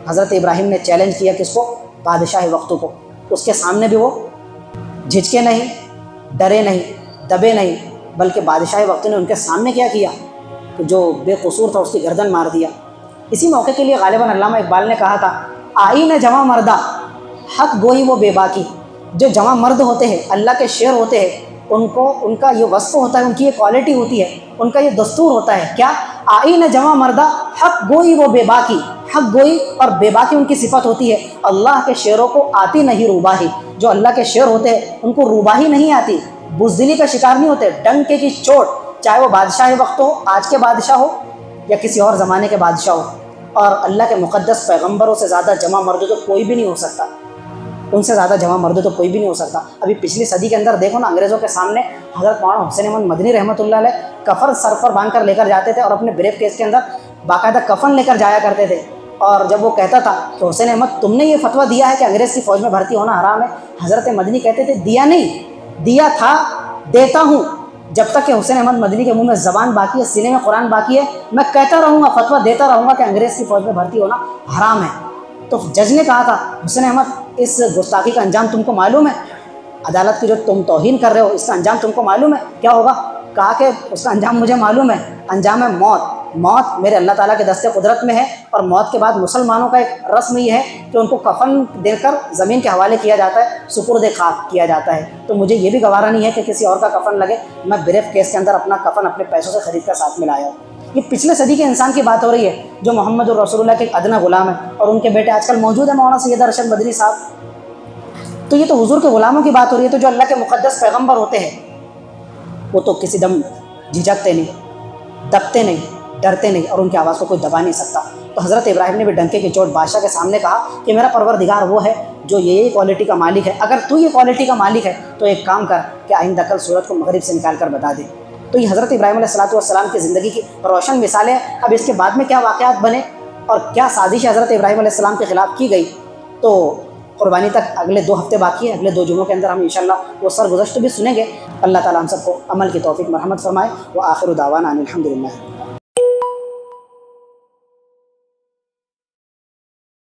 हज़रत इब्राहिम ने चैलेंज किया किसको, बादशाह वक्त को। उसके सामने भी वो झिझके नहीं, डरे नहीं, दबे नहीं, बल्कि बादशाह वक्त ने उनके सामने क्या किया कि जो बेकसूर था उसकी गर्दन मार दिया। इसी मौके के लिए गालिबन अल्लामा इकबाल ने कहा था, आई न जमा मर्दा हक गोई वो बेबाकी। जो जमा मर्द होते हैं, अल्लाह के शेर होते हैं, उनको उनका ये वस्फ़ होता है, उनकी ये क्वालिटी होती है, उनका ये दस्तूर होता है। क्या? आई न जमा मर्दा हक गोई वो बेबाकी, हक गोई और बेबाकी उनकी सिफत होती है। अल्लाह के शेरों को आती नहीं रूबाही, जो अल्लाह के शेर होते हैं उनको रूबाही नहीं आती, बुज़दिली का शिकार नहीं होते, डंके की चोट, चाहे वो बादशाह वक्त हो, आज के बादशाह हो या किसी और ज़माने के बादशाह हो। और अल्लाह के मुक़द्दस पैगम्बरों से ज़्यादा जमा मर्द तो कोई भी नहीं हो सकता, उनसे ज़्यादा जमा मर्द तो कोई भी नहीं हो सकता। अभी पिछली सदी के अंदर देखो ना, अंग्रेज़ों के सामने हज़रत मौलाना हुसैन अहमद मदनी रहमतुल्लाह अलैह कफ़न सर पर बांध कर लेकर जाते थे और अपने ब्रीफ केस के अंदर बाकायदा कफ़न लेकर जाया करते थे। और जब वो कहता था कि हुसैन अहमद तुमने ये फतवा दिया है कि अंग्रेज़ की फ़ौज में भर्ती होना हराम है, हज़रत मदनी कहते थे दिया नहीं, दिया था, देता हूँ। जब तक कि हुसैन अहमद मदनी के मुंह में ज़बान बाकी है, सीने में कुरान बाकी है, मैं कहता रहूँगा, फतवा देता रहूँगा कि अंग्रेज़ की फ़ौज में भर्ती होना हराम है। तो जज ने कहा था, हुसैन अहमद इस गुस्ताखी का अंजाम तुमको मालूम है? अदालत की जो तुम तौहीन कर रहे हो इसका अंजाम तुमको मालूम है? क्या होगा? कहा कि उसका अंजाम मुझे मालूम है, अंजाम है मौत। मौत मेरे अल्लाह ताला के दस्ते कुदरत में है, और मौत के बाद मुसलमानों का एक रस्म ये है कि उनको कफ़न देकर ज़मीन के हवाले किया जाता है, सुपुर्द खाक किया जाता है। तो मुझे ये भी गवारा नहीं है कि किसी और का कफ़न लगे, मैं ब्रीफ केस के अंदर अपना कफ़न अपने पैसों से ख़रीद कर साथ में लाया हूँ। ये पिछले सदी के इंसान की बात हो रही है जो मोहम्मद रसूलुल्लाह के अदना गुलाम है, और उनके बेटे आजकल मौजूद है मौलाना सैयद अरशद मदनी साहब। तो ये तो हुजूर के ग़ुलामों की बात हो रही है। तो जो अल्लाह के मुक़द्दस पैगम्बर होते हैं वो तो किसी दम झिझकते नहीं, दबते नहीं, डरते नहीं, और उनकी आवाज़ को कोई दबा नहीं सकता। तो हज़रत इब्राहिम ने भी डंके की चोट बादशाह के सामने कहा कि मेरा परवरदिगार वो है जो ये क्वालिटी का मालिक है। अगर तू ये क्वालिटी का मालिक है तो एक काम कर कि आइंदा कल सूरज को मगरिब से निकाल कर बता दे। तो ये हज़रत इब्राहिम अलैहिस्सलाम की ज़िंदगी की रोशन मिसाल है। अब इसके बाद में क्या वाक़यात बने और क्या साजिश हज़रत इब्राहिम अलैहिस्सलाम के ख़िलाफ़ की गई, तो कुर्बानी तक अगले 2 हफ्ते बाकी है। अगले 2 जुमों के अंदर हम इंशाअल्लाह वो सरगुज़श्त भी सुनेंगे। अल्लाह ताला हम सबको अमल की तौफ़ीक़ मरहमत फ़रमाए। व आखिर दावाना अनिल हम्दुलिल्लाह।